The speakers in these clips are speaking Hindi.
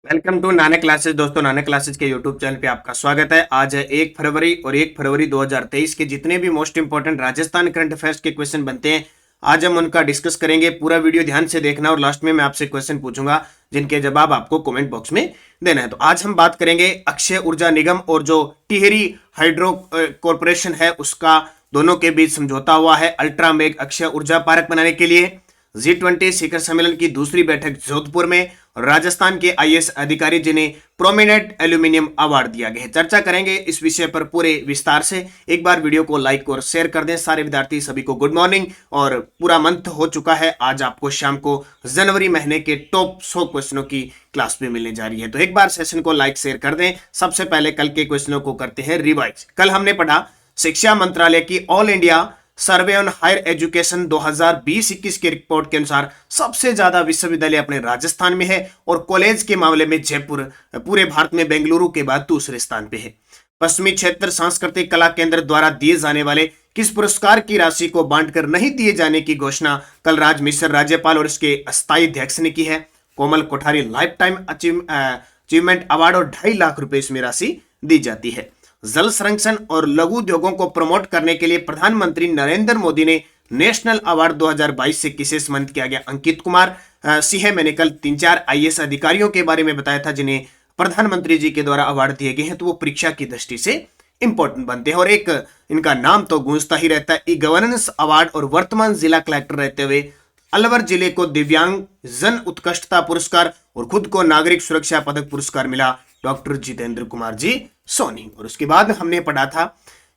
Welcome to Nanak classes. दोस्तों, नानक क्लासेस के यूट्यूब चैनल पे आपका स्वागत है। आज है 1 फरवरी और 1 फरवरी 2023 के जितने भी most important Rajasthan current affairs के क्वेश्चन बनते हैं, आज हम उनका डिस्कस करेंगे। पूरा वीडियो ध्यान से देखना और लास्ट में मैं आपसे क्वेश्चन पूछूंगा जिनके जवाब आपको कमेंट बॉक्स में देना है। तो आज हम बात करेंगे अक्षय ऊर्जा निगम और जो टिहरी हाइड्रो कॉर्पोरेशन है उसका दोनों के बीच समझौता हुआ है अल्ट्रा मेग अक्षय ऊर्जा पार्क बनाने के लिए। G20 शिखर सम्मेलन की दूसरी बैठक जोधपुर में। राजस्थान के आईएएस अधिकारी जिन्हें प्रोमिनेंट एल्यूमिनियम अवार्ड दिया गया है। चर्चा करेंगे इस विषय पर पूरे विस्तार से। एक बार वीडियो को लाइक और शेयर कर दें। सारे विद्यार्थी सभी को गुड मॉर्निंग। और पूरा मंथ हो चुका है, आज आपको शाम को जनवरी महीने के टॉप 100 क्वेश्चनों की क्लास भी मिलने जा रही है। तो एक बार सेशन को लाइक शेयर कर दें। सबसे पहले कल के क्वेश्चनों को करते हैं रिवाइज। कल हमने पढ़ा शिक्षा मंत्रालय की all India survey on higher education 2020-21 की रिपोर्ट के अनुसार सबसे ज्यादा विश्वविद्यालय अपने राजस्थान में है और कॉलेज के मामले में जयपुर पूरे भारत में बेंगलुरु के बाद दूसरे स्थान पे है। पश्चिमी क्षेत्र सांस्कृतिक कला केंद्र द्वारा दिए जाने वाले किस पुरस्कार की राशि को बांटकर नहीं दिए जाने की घोषणा कलराज मिश्र राज्यपाल और इसके अस्थायी अध्यक्ष ने की है। Komal Kothari life time achievement award और 2.5 लाख रुपए इसमें राशि दी जाती है। जल संरक्षण और लघु उद्योगों को प्रमोट करने के लिए प्रधानमंत्री नरेंद्र मोदी ने नेशनल अवार्ड 2022 से किसे सम्मानित किया गया? अंकित कुमार सिंह। मैंने कल 3-4 आईएएस अधिकारियों के बारे में बताया था जिन्हें प्रधानमंत्री जी के द्वारा अवार्ड दिए गए हैं, तो वो परीक्षा की दृष्टि से इंपॉर्टेंट बनते हैं और एक इनका नाम तो गूंजता ही रहता है। ई गवर्नेंस अवार्ड और वर्तमान जिला कलेक्टर रहते हुए अलवर जिले को दिव्यांग जन उत्कृष्टता पुरस्कार और खुद को नागरिक सुरक्षा पदक पुरस्कार मिला डॉक्टर जितेंद्र कुमार जी सोनी। और उसके बाद हमने पढ़ा था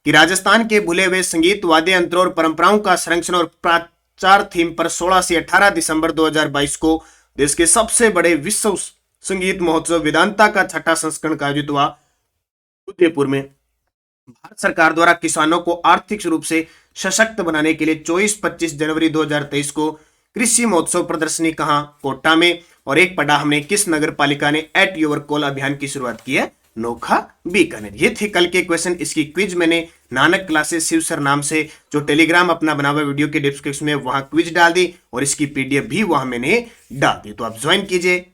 कि राजस्थान के भूले हुए संगीत वाद्य यंत्रों और परंपराओं का संरक्षण और प्रचार थीम पर 16 से 18 दिसंबर 2022 को देश के सबसे बड़े विश्व संगीत महोत्सव वेदांता का 6ठा संस्करण का आयोजित हुआ उदयपुर में। भारत सरकार द्वारा किसानों को आर्थिक रूप से सशक्त बनाने के लिए 24-25 जनवरी 2023 को कृषि महोत्सव प्रदर्शनी कहां? कोटा में। और एक पढ़ा हमने किस नगर पालिका ने एट योर कॉल अभियान की शुरुआत की है? नोखा बीकानेर। ये थे कल के क्वेश्चन। इसकी क्विज मैंने नानक क्लासेस शिव सर नाम से जो टेलीग्राम अपना बना हुआ वीडियो के डिस्क्रिप्शन में वहां क्विज डाल दी और इसकी पीडीएफ भी वहां मैंने डाल दी। तो आप ज्वाइन कीजिए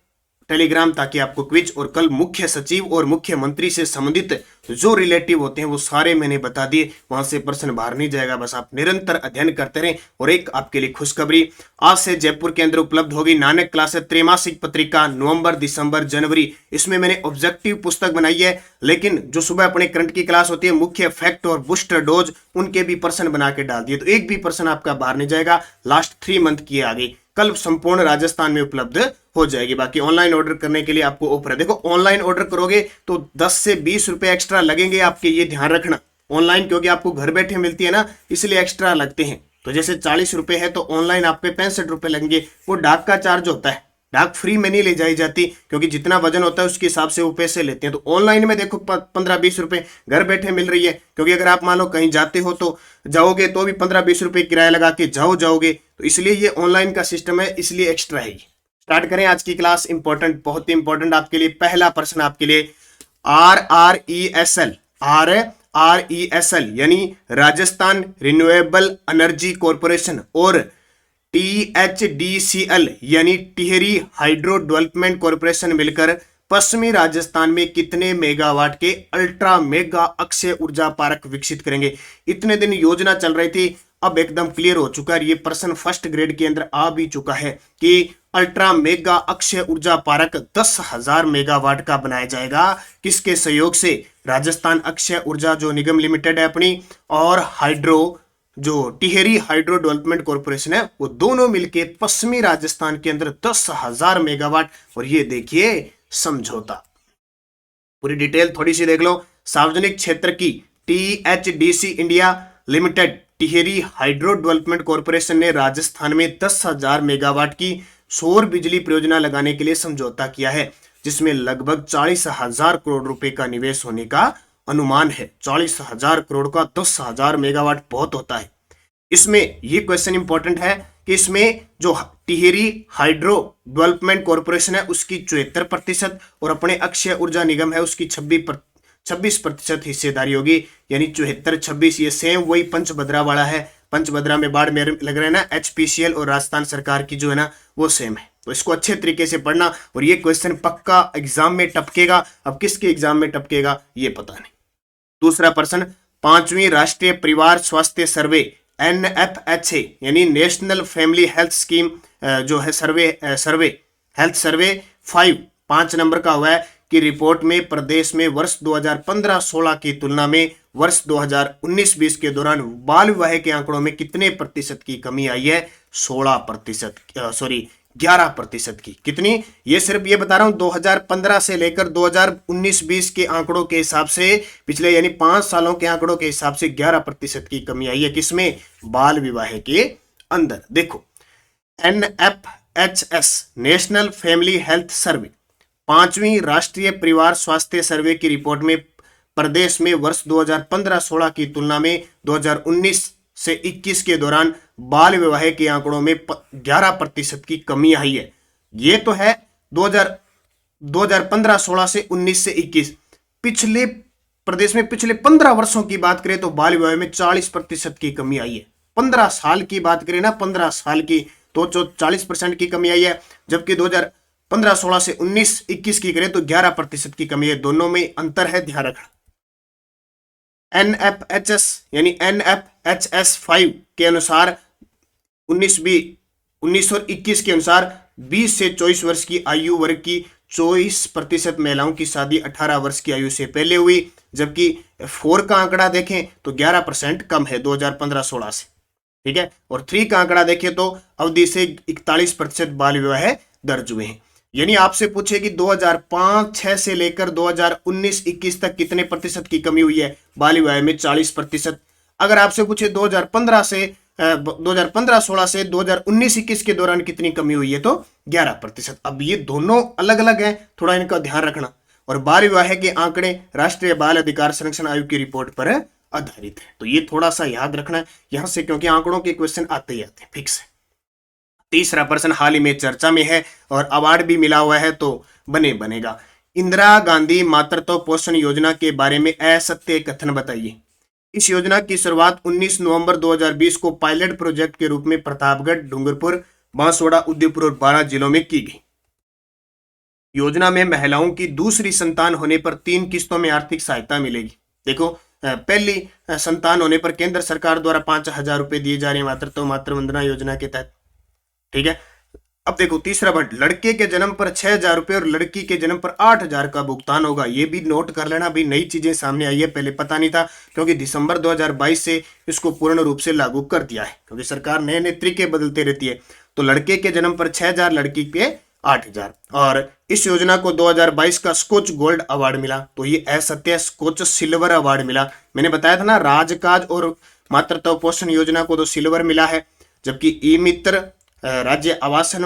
टेलीग्राम ताकि आपको क्विज और कल मुख्य सचिव और मुख्यमंत्री से संबंधित जो रिलेटिव होते हैं वो सारे मैंने बता दिए। वहां से प्रश्न बाहर नहीं जाएगा, बस आप निरंतर अध्ययन करते रहें। और एक आपके लिए खुशखबरी, आज से जयपुर के अंदर उपलब्ध होगी नानक क्लासेस त्रैमासिक पत्रिका नवंबर दिसंबर जनवरी। इसमें मैंने ऑब्जेक्टिव पुस्तक बनाई है, लेकिन जो सुबह अपने करंट की क्लास होती है मुख्य फैक्ट और बूस्टर डोज उनके भी प्रश्न बना के डाल दिए, तो एक भी प्रश्न आपका बाहर नहीं जाएगा। लास्ट 3 मंथ की आ गई, कल संपूर्ण राजस्थान में उपलब्ध हो जाएगी। बाकी ऑनलाइन ऑर्डर करने के लिए आपको ऑफर है। देखो, ऑनलाइन ऑर्डर करोगे तो 10 से 20 रुपए एक्स्ट्रा लगेंगे आपके, ये ध्यान रखना। ऑनलाइन क्योंकि आपको घर बैठे मिलती है ना, इसलिए एक्स्ट्रा लगते हैं। तो जैसे 40 रुपए है तो ऑनलाइन आप पे 65 रुपए लगेंगे। वो डाक का चार्ज होता है, डाक फ्री में नहीं ले जाई जाती क्योंकि जितना वजन होता है उसके हिसाब से वो पैसे लेते हैं। तो ऑनलाइन में देखो 15-20 रुपए घर बैठे मिल रही है। क्योंकि अगर आप मान लो कहीं जाते हो तो जाओगे तो भी 15-20 रुपए किराया लगा के जाओगे, तो इसलिए ये ऑनलाइन का सिस्टम है, इसलिए एक्स्ट्रा है। स्टार्ट करें आज की क्लास। इंपॉर्टेंट, बहुत ही इंपॉर्टेंट आपके लिए पहला प्रश्न आपके लिए RRESL यानी राजस्थान रिन्यूएबल एनर्जी कॉर्पोरेशन और THDCL यानी टिहरी हाइड्रो डेवलपमेंट कॉर्पोरेशन मिलकर पश्चिमी राजस्थान में कितने मेगावाट के अल्ट्रा मेगा अक्षय ऊर्जा पार्क विकसित करेंगे? इतने दिन योजना चल रही थी, अब एकदम क्लियर हो चुका है। ये प्रश्न फर्स्ट ग्रेड के अंदर आ भी चुका है कि अल्ट्रा मेगा अक्षय ऊर्जा पार्क 10,000 मेगावाट का बनाया जाएगा। किसके सहयोग से? राजस्थान अक्षय ऊर्जा जो निगम लिमिटेड है अपनी, और हाइड्रो जो टिहरी हाइड्रो डेवलपमेंट कॉर्पोरेशन है, वो दोनों मिलके पश्चिमी राजस्थान के अंदर 10,000 मेगावाट। और ये देखिए समझौता, पूरी डिटेल थोड़ी सी देख लो। सार्वजनिक क्षेत्र की THDC India limited Tehri hydro development corporation ने राजस्थान में 10,000 मेगावाट की सौर बिजली परियोजना लगाने के लिए समझौता किया है, जिसमें लगभग 40,000 करोड़ रुपए का निवेश होने का अनुमान है। 40,000 करोड़ का 10,000 मेगावाट बहुत होता है। इसमें ये क्वेश्चन इंपॉर्टेंट है कि इसमें जो टिहरी हाइड्रो डेवलपमेंट कॉर्पोरेशन है उसकी 74% और अपने अक्षय ऊर्जा निगम है उसकी 26% हिस्सेदारी होगी, यानी 74-26। ये सेम वही पंचभद्रा वाला है, पंचभद्रा में बाढ़ में लग रहा है ना, HPCL और राजस्थान सरकार की जो है ना वो सेम है। तो इसको अच्छे तरीके से पढ़ना, और ये क्वेश्चन पक्का एग्जाम में टपकेगा। अब किसके एग्जाम में टपकेगा ये पता नहीं। दूसरा प्रश्न, 5वीं राष्ट्रीय परिवार स्वास्थ्य सर्वे NFHA यानी नेशनल फैमिली हेल्थ स्कीम जो है हेल्थ सर्वे 5 नंबर का हुआ है कि रिपोर्ट में प्रदेश में वर्ष 2015-16 की तुलना में वर्ष 2019-20 के दौरान बाल विवाह के आंकड़ों में कितने प्रतिशत की कमी आई है? 11% की। कितनी? ये सिर्फ ये बता रहा हूं 2015 से लेकर 2019-20 के आंकड़ों के हिसाब से, पिछले यानी 5 सालों के आंकड़ों के हिसाब से 11% की कमी आई है। किसमें? बाल विवाह के अंदर। देखो, NFHS national family health survey 5वीं राष्ट्रीय परिवार स्वास्थ्य सर्वे की रिपोर्ट में प्रदेश में वर्ष 2015-16 की तुलना में 2019 से 21 के दौरान बाल विवाह के आंकड़ों में 11% की कमी आई है। ये तो है 2015-16 से 19 से 21। पिछले प्रदेश में पिछले 15 वर्षों की बात करें तो बाल विवाह में 40% की कमी आई है। 15 साल की बात करें ना, 15 साल की, तो 40% की कमी आई है। जबकि 2015-16 से 19-21 की करें तो 11% की कमी है। दोनों में अंतर है, ध्यान रखना। NFHS यानी NFHS 5 के अनुसार 19 और 21 के अनुसार 20 से 24 वर्ष की आयु वर्ग की 24% महिलाओं की शादी 18 वर्ष की आयु से पहले हुई, जबकि 4 का आंकड़ा देखें तो 11% कम है 2015-16 से। ठीक है, और 3 का आंकड़ा देखें तो अवधि से 41% बाल विवाह दर्ज हुए हैं। यानी आपसे पूछे कि 2005-6 से लेकर 2019-21 तक कितने प्रतिशत की कमी हुई है? बाल विवाह में 40%। अगर आपसे पूछे 2015-16 से 2019-21 के दौरान कितनी कमी हुई है, तो 11%। अब ये दोनों अलग अलग हैं, थोड़ा इनका ध्यान रखना। और बाल विवाह के आंकड़े राष्ट्रीय बाल अधिकार संरक्षण आयोग की रिपोर्ट पर आधारित है, तो ये थोड़ा सा याद रखना है यहां से, क्योंकि आंकड़ों के क्वेश्चन आते ही आते हैं फिक्स है। तीसरा प्रश्न हाल ही में चर्चा में है और अवार्ड भी मिला हुआ है, तो बनेगा। इंदिरा गांधी मातृत्व पोषण योजना के बारे में असत्य कथन बताइए। इस योजना की शुरुआत 19 नवंबर 2020 को पायलट प्रोजेक्ट के रूप में प्रतापगढ़, डूंगरपुर, बांसवाड़ा, उदयपुर और 12 जिलों में की गई। योजना में महिलाओं की दूसरी संतान होने पर 3 किस्तों में आर्थिक सहायता मिलेगी। देखो, पहली संतान होने पर केंद्र सरकार द्वारा 5,000 रुपए दिए जा रहे हैं मातृत्व मातृवंदना योजना के तहत। ठीक है, अब देखो तीसरा पॉइंट, लड़के के जन्म पर 6,000 रुपए और लड़की के जन्म पर 8,000 का भुगतान होगा। ये भी नोट कर लेना, अभी नई चीजें सामने आई है, पहले पता नहीं था, क्योंकि दिसंबर 2022 से इसको पूर्ण रूप से लागू कर दिया है, क्योंकि सरकार नए नए तरीके बदलते रहती है। तो लड़के के जन्म पर 6,000, लड़की के 8,000। और इस योजना को 2022 का स्कॉच गोल्ड अवार्ड मिला, तो ये असत्य, स्कॉच सिल्वर अवार्ड मिला। मैंने बताया था ना, राजकाज और मातृत्व पोषण योजना को तो सिल्वर मिला है, जबकि ई मित्र राज्य आवासन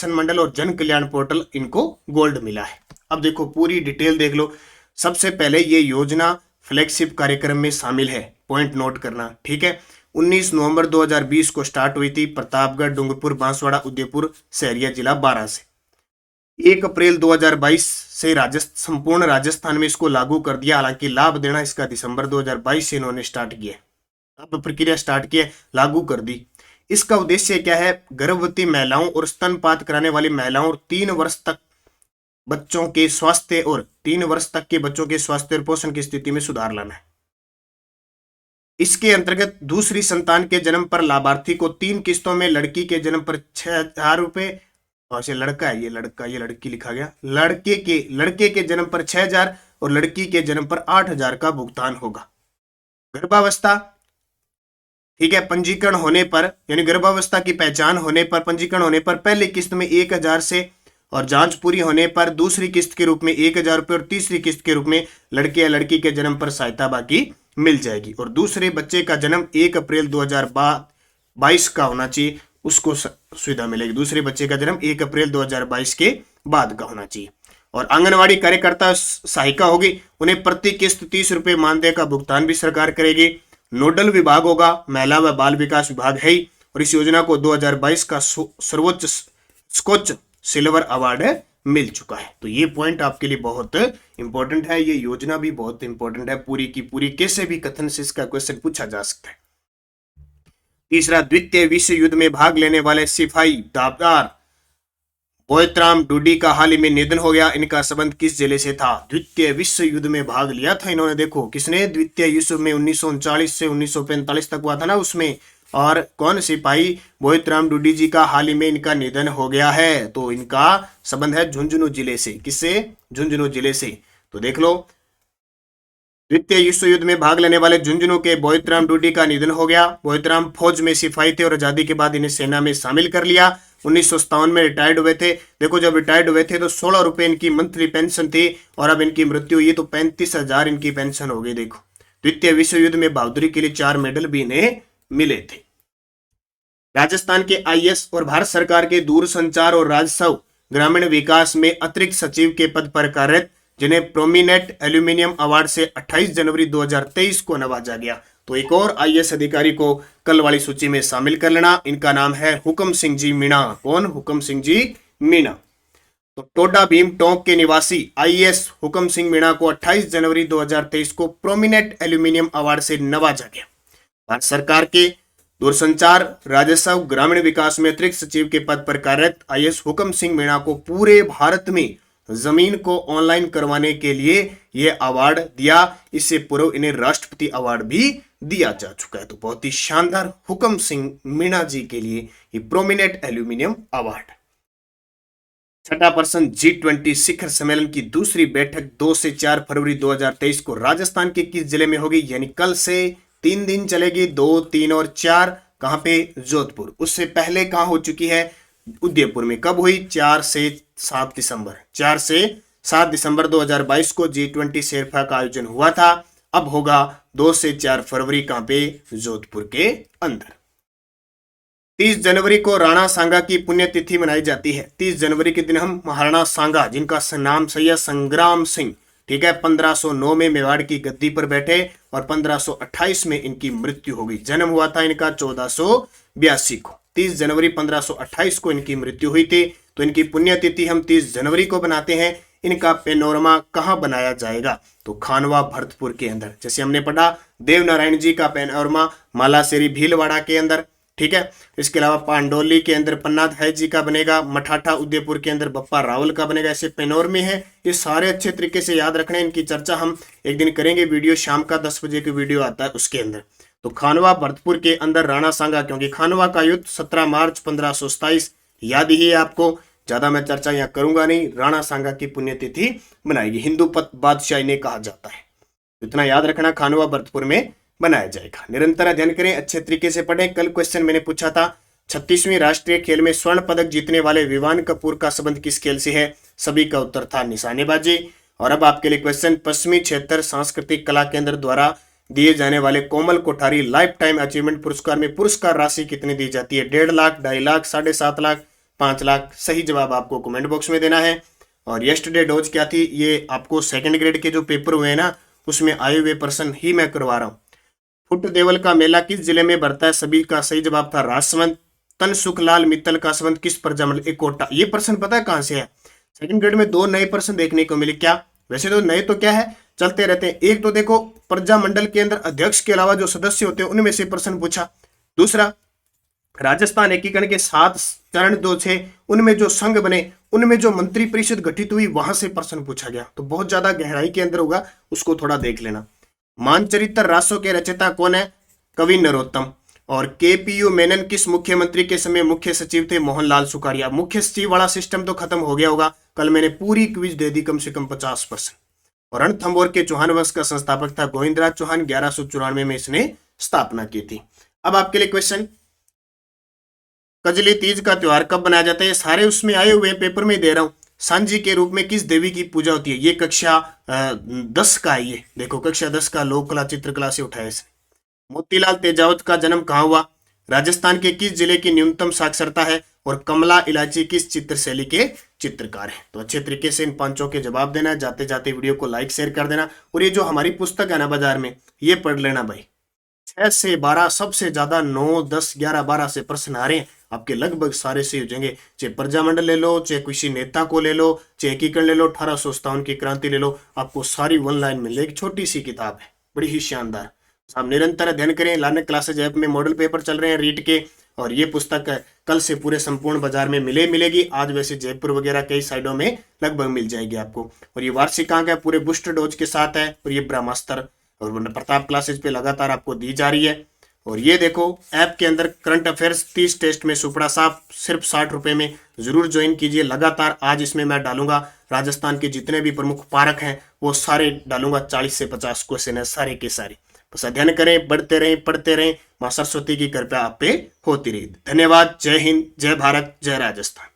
मंडल और जन कल्याण पोर्टल इनको गोल्ड मिला है। अब देखो पूरी डिटेल देख लो। सबसे पहले ये योजना फ्लैगशिप कार्यक्रम में शामिल है, पॉइंट नोट करना। ठीक है, 19 नवंबर 2020 को स्टार्ट हुई थी प्रतापगढ़, डूंगरपुर, बांसवाड़ा, उदयपुर, सहरिया जिला 12 से। 1 अप्रैल 2022 से संपूर्ण राजस्थान में इसको लागू कर दिया। हालांकि लाभ देना इसका दिसंबर 2022 से इन्होंने स्टार्ट किया, अब प्रक्रिया स्टार्ट की, लागू कर दी। इसका उद्देश्य क्या है? गर्भवती महिलाओं और स्तनपात कराने वाली महिलाओं और 3 वर्ष तक बच्चों के स्वास्थ्य और 3 वर्ष तक के बच्चों के स्वास्थ्य और पोषण की स्थिति में सुधार लाना है। इसके अंतर्गत दूसरी संतान के जन्म पर लाभार्थी को 3 किस्तों में, लड़की के जन्म पर 6,000 रुपए, और से लड़का है, ये लड़की लिखा गया, लड़के के जन्म पर 6,000 और लड़की के जन्म पर 8,000 का भुगतान होगा। गर्भावस्था, ठीक है, पंजीकरण होने पर यानी गर्भावस्था की पहचान होने पर, पंजीकरण होने पर पहली किस्त में 1,000 से, और जांच पूरी होने पर दूसरी किस्त के रूप में 1,000 रुपए और तीसरी किस्त के रूप में लड़के या लड़की के जन्म पर सहायता बाकी मिल जाएगी। और दूसरे बच्चे का जन्म 1 अप्रैल 2022 का होना चाहिए, उसको सुविधा मिलेगी। दूसरे बच्चे का जन्म 1 अप्रैल 2022 के बाद का होना चाहिए। और आंगनवाड़ी कार्यकर्ता सहायिका होगी, उन्हें प्रति किस्त 30 रुपए मानदेय का भुगतान भी सरकार करेगी। नोडल विभाग होगा, महिला व बाल विकास विभाग है ही। और इस योजना को 2022 का सर्वोच्च स्कॉच सिल्वर अवार्ड मिल चुका है। तो ये पॉइंट आपके लिए बहुत इंपॉर्टेंट है, ये योजना भी बहुत इंपॉर्टेंट है, पूरी की पूरी कैसे भी कथन से इसका क्वेश्चन पूछा जा सकता है। तीसरा, द्वितीय विश्व युद्ध में भाग लेने वाले सिपाही दावदार बोयतराम डूडी का हाल ही में निधन हो गया। इनका संबंध किस जिले से था? द्वितीय विश्व युद्ध में भाग लिया था इन्होंने। देखो किसने? द्वितीय विश्व में 1939 से 1945 तक हुआ था ना उसमें। और कौन? सिपाही बोयतराम डूडी जी का हाल ही में इनका निधन हो गया है। तो इनका संबंध है झुंझुनू जिले से। किससे? झुंझुनू जिले से। तो देख लो, द्वितीय विश्व युद्ध में भाग लेने वाले झुंझुनू के बोयतराम डूडी का निधन हो गया। बोयतराम फौज में सिपाही थे और आजादी के बाद इन्हें सेना में शामिल कर लिया। 1957 में रिटायर्ड हुए थे। देखो जब रिटायर्ड हुए थे तो 16 रुपए इनकी मंथली पेंशन थी और अब इनकी मृत्यु हुई तो 35,000 इनकी पेंशन हो गई। देखो, द्वितीय विश्व युद्ध में बहादुरी के लिए 4 मेडल भी इन्हें मिले थे। राजस्थान के आईएएस और भारत सरकार के दूरसंचार और राजस्व ग्रामीण विकास में अतिरिक्त सचिव के पद पर कार्यरत, जिन्हें प्रोमिनेंट एल्यूमिनियम अवार्ड से 28 जनवरी 2023 को नवाजा गया। तो एक और आईएएस अधिकारी को कल वाली सूची में शामिल कर लेना। इनका नाम है हुक्म सिंह जी मीणा। कौन? हुक्म सिंह जी मीणा। तो टोडा भीम टोंक के निवासी आईएएस हुक्म सिंह मीणा को 28 जनवरी 2023 को प्रोमिनेंट एल्यूमिनियम अवार्ड से नवाजा गया। भारत सरकार के दूरसंचार राजस्व ग्रामीण विकास में अतिरिक्त सचिव के पद पर कार्यरत आईएएस हुक्म सिंह मीणा को पूरे भारत में जमीन को ऑनलाइन करवाने के लिए यह अवार्ड दिया। इससे पूर्व इन्हें राष्ट्रपति अवार्ड भी दिया जा चुका है। तो बहुत ही शानदार हुक्म सिंह मीणा जी के लिए ये प्रोमिनेंट एल्यूमिनियम अवार्ड। छठा प्रश्न, G20 शिखर सम्मेलन की दूसरी बैठक 2 से 4 फरवरी 2023 को राजस्थान के किस जिले में होगी? यानी कल से 3 दिन चलेगी, 2, 3 और 4। कहां पे? जोधपुर। उससे पहले कहां हो चुकी है? उदयपुर में। कब हुई? 4 से 7 दिसंबर। 4 से 7 दिसंबर 2022 को G20 शेरपा का आयोजन हुआ था। अब होगा 2 से 4 फरवरी। कहां पे? जोधपुर के अंदर। 30 जनवरी को राणा सांगा की पुण्यतिथि मनाई जाती है। 30 जनवरी के दिन हम महाराणा सांगा, जिनका नाम सही है संग्राम सिंह, ठीक है, 1509 में मेवाड़ की गद्दी पर बैठे और 1528 में इनकी मृत्यु हो गई। जन्म हुआ था इनका 1482 को। 30 जनवरी 1528 को इनकी मृत्यु हुई थी। तो इनकी पुण्यतिथि हम 30 जनवरी को बनाते हैं। इनका पेनोरमा कहाँ बनाया जाएगा? तो खानवा भरतपुर के अंदर। जैसे हमने पढ़ा देवनारायण जी का पेनोरमा मालासेरी भीलवाड़ा के अंदर, ठीक है। इसके अलावा पांडोली के अंदर पन्नाथ है जी का बनेगा, मठाठा उदयपुर के अंदर बप्पा रावल का बनेगा। ऐसे पेनोरमे हैं, ये सारे अच्छे तरीके से याद रखना है। इनकी चर्चा हम एक दिन करेंगे, वीडियो शाम का 10 बजे की वीडियो आता है उसके अंदर। तो खानवा भरतपुर के अंदर राणा सांगा, क्योंकि खानवा का युद्ध 17 मार्च 1527 याद ही है आपको, ज्यादा मैं चर्चा यहाँ करूंगा नहीं। राणा सांगा की पुण्यतिथि बनाएगी, हिंदू बादशाह इन्हें कहा जाता है। इतना याद रखना, खानवा भरतपुर में बनाया जाएगा। निरंतर अध्ययन करें, अच्छे तरीके से पढ़ें। कल क्वेश्चन मैंने पूछा था 36वीं राष्ट्रीय खेल में स्वर्ण पदक जीतने वाले विवान कपूर का संबंध किस खेल से है? सभी का उत्तर था निशानेबाजी। और अब आपके लिए क्वेश्चन, पश्चिमी क्षेत्र सांस्कृतिक कला केंद्र द्वारा दिए जाने वाले कोमल कोठारी लाइफ टाइम अचीवमेंट पुरस्कार में पुरस्कार राशि कितनी दी जाती है? 1.5 लाख, 2.5 लाख, 7.5 लाख, 5 लाख। सही जवाब आपको कमेंट बॉक्स में देना है। और यस्टरडे डोज क्या थी? ये आपको सेकंड ग्रेड के जो पेपर हुए हैं ना, उसमें आए हुए प्रश्न ही मैं करवा रहा हूँ। फुट देवल का मेला किस जिले में बढ़ता है? सभी का सही जवाब था राजसमंद। तन सुखलाल मित्तल का संबंध किस प्रजामंडल? कोटा। ये प्रश्न पता है कहां से है? सेकंड ग्रेड में 2 नए प्रश्न देखने को मिले। क्या? वैसे तो नए तो क्या है, चलते रहते हैं। एक तो देखो, प्रजामंडल के अंदर अध्यक्ष के अलावा जो सदस्य होते हैं उनमें से प्रश्न पूछा। दूसरा, राजस्थान एकीकरण के 7 चरण जो थे उनमें जो संघ बने, उनमें जो मंत्री परिषद गठित हुई, वहां से प्रश्न पूछा गया। तो बहुत ज्यादा गहराई के अंदर होगा, उसको थोड़ा देख लेना। मानचरित्र रासो के रचयिता कौन है? कवि नरोत्तम। और केपीयू मेनन किस मुख्यमंत्री के समय मुख्य सचिव थे? मोहनलाल सुखाड़िया। मुख्य सचिव वाला सिस्टम तो खत्म हो गया होगा, कल मैंने पूरी क्विज दे दी, कम से कम 50%। और रणथंभौर के चौहान वंश का संस्थापक था गोविंदराज चौहान, 1194 में इसने स्थापना की थी। अब आपके लिए क्वेश्चन, कजली तीज का त्योहार कब बनाया जाता है? सारे उसमें आए हुए पेपर में दे रहा हूं। सांझी के रूप में किस देवी की पूजा होती है? ये कक्षा 10 का है। ये देखो कक्षा 10 का लोक कला चित्रकला से उठाया इसने। मोतीलाल तेजावत का जन्म कहाँ हुआ? राजस्थान के किस जिले की न्यूनतम साक्षरता है? और कमला इलाची किस चित्र शैली के चित्रकार है? तो अच्छे तरीके से इन पांचों के जवाब देना। जाते जाते वीडियो को लाइक शेयर कर देना। और ये जो हमारी पुस्तक है ना बाजार में, ये पढ़ लेना भाई। 6 से 12 सबसे ज्यादा 9, 10, 11, 12 से प्रश्न आ रहे हैं आपके, लगभग सारे से हो जाएंगे। चाहे प्रजामंडल ले लो, चाहे किसी नेता को ले लो, चाहे एकीकरण ले लो, 1857 की क्रांति ले लो, आपको सारी 1 लाइन मिलेगी। छोटी सी किताब है, बड़ी ही शानदार। आप निरंतर अध्ययन करें। लार्निंग क्लासेज ऐप में मॉडल पेपर चल रहे हैं रीट के, और ये पुस्तक कल से पूरे संपूर्ण बाजार में मिलेगी। आज वैसे जयपुर वगैरह कई साइडों में लगभग मिल जाएगी आपको। और ये वार्षिक अंक है, पूरे बूस्टर डोज के साथ है, और ये ब्रह्मास्त्र और प्रताप क्लासेज पे लगातार आपको दी जा रही है। और ये देखो ऐप के अंदर करंट अफेयर्स 30 टेस्ट में सुपड़ा साफ सिर्फ 60 रुपए में, जरूर ज्वाइन कीजिए लगातार। आज इसमें मैं डालूंगा राजस्थान के जितने भी प्रमुख पार्क हैं वो सारे डालूंगा, 40 से 50 क्वेश्चन है सारे के सारे। बस अध्ययन करें, बढ़ते रहें, पढ़ते रहें। मां सरस्वती की कृपा आप पे होती रही। धन्यवाद। जय हिंद, जय भारत, जय राजस्थान।